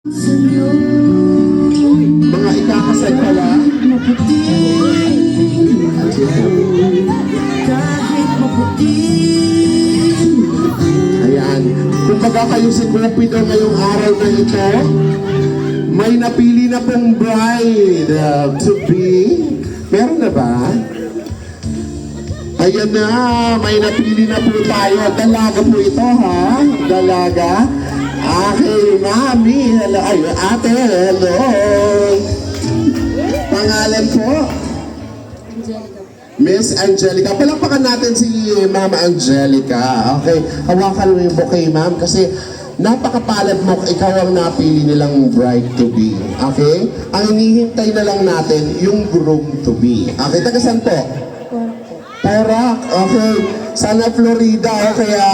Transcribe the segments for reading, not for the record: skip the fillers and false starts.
Mga ikakasal pala. Ayan. Kung baga kayo si Cupido ngayong araw na ito, may napili na pong bride to be. Meron na ba? Ayan na, may napili na po tayo. Dalaga po ito, ha? Dalaga. Okay, mami. Hello. Ay, ate, hello. Pangalan po? Miss Angelica. Palakpakan natin si Mama Angelica. Okay, hawakan mo yung bouquet, ma'am, kasi napakapalad mo, ikaw ang napili nilang bride to be. Okay? Ang hinihintay na lang natin, yung groom to be. Okay, taga saan po? Porac. Okay. Sana Florida, kaya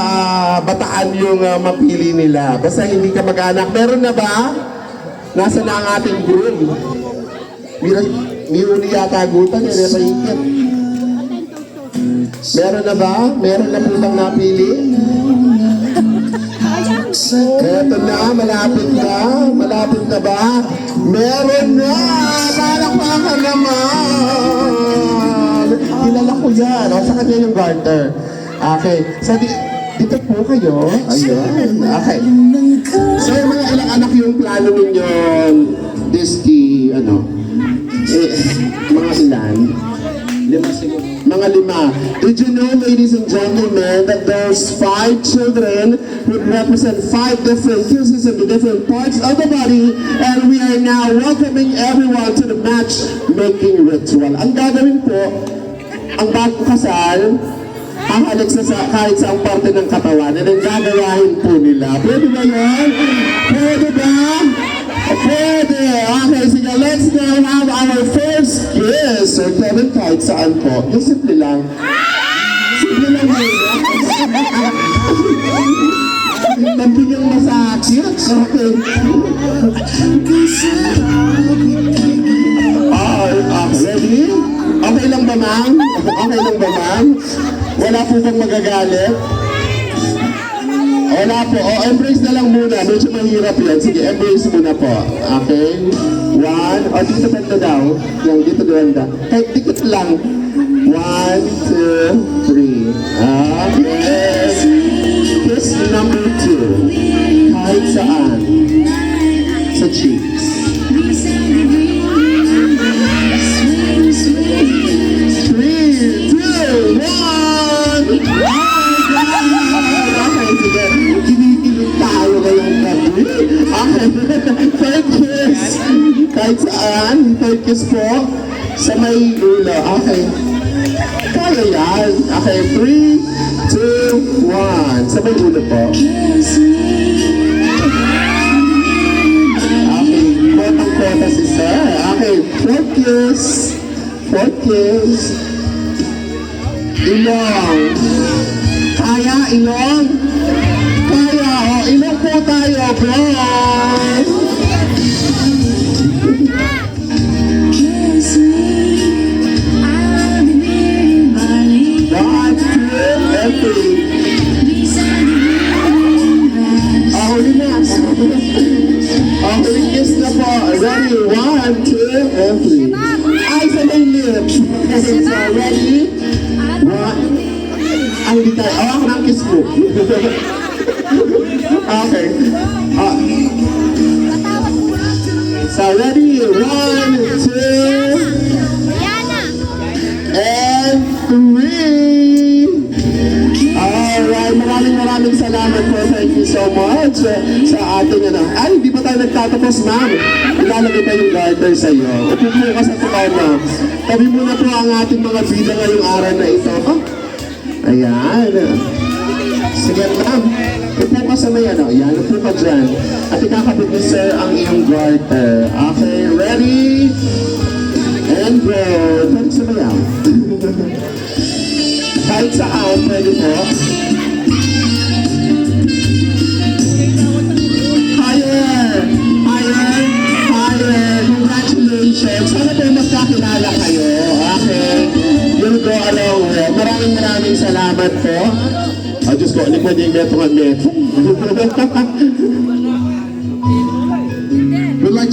Bataan yung mapili nila. Basta hindi ka mag-anak. Meron na ba? Nasa na ang ating groom? May uli yata agutan yan, paikit. Meron na ba? Meron na putang napili? Eto na, malapit na. Malapit na ba? Meron na! Palakpakan naman! Kilala ko yan. O, sa kanya yung garter. Okay. So, dito po kayo. Ayun. Okay. So, mga ilang anak yung plano ninyo Disney, mga ilan? 5 siguro. Mga 5. Did you know, ladies and gentlemen, that those 5 children would represent 5 different kisses in the different parts of the body, and we are now welcoming everyone to the matchmaking ritual. Ang gagawin po, ang bagong kasal, hahalik sa kahit saang parte ng katawan, and ang gagayahin po nila. Pwede ba yun? Pwede ba? Pwede! Okay, sige, let's now have our first kiss. So, Kevin, kahit saan po. Yung simple lang. Simple lang yun. Nabigyan masakit. Okay. Ready? Okay lang ba, ma'am? Okay lang ba, ma'am? Wala po bang magagalit? Wala po. Embrace na lang muna. Medyo mahirap yan. Sige, embrace muna po. Okay? 1. Dito banda daw. Yan, dito banda. Kahit dikit lang. 1, 2, 3. Okay. Kiss number 2. Kahit saan. Sa cheeks. 3, 2, 1. Third kiss. Kahit saan. Third kiss po. Sa may ulo. Okay. Kaya yan. Okay. 3, 2, 1. Sa may ulo po. Okay. Kotang-kota si sir. Okay. Fourth kiss. Fourth kiss. Ilong. Kaya ilong? Kaya. Ilong po tayo, bro. Okay, kiss na po. Ready? 1, 2, and 3. Ay, sa may lips. So, ready? 1. Ay, hindi tayo. Ako ng kiss mo. Okay. So, ready? 1, 2, and 3. Alright, maraming salamat po. Thank you so much sa ating Ay, hindi pa tayo nagtatapos, ma'am. Ilalagay pa yung garter sa iyo. Upo po ka sa tukana. Tabi muna po ang ating mga bida ngayong araw na ito. Ayan. Sige, ma'am. Upo ka sa may Ayan, upo ka dyan. At ikakabit ni sir ang iyong garter. Okay, ready? And go. Pwede sa mayaw. Kahit saan, pwede po. Higher! Higher! Higher! Congratulations! Sana po magkakilala kayo. Okay? You'll go along. Maraming salamat po. Diyos ko, likod yung metro.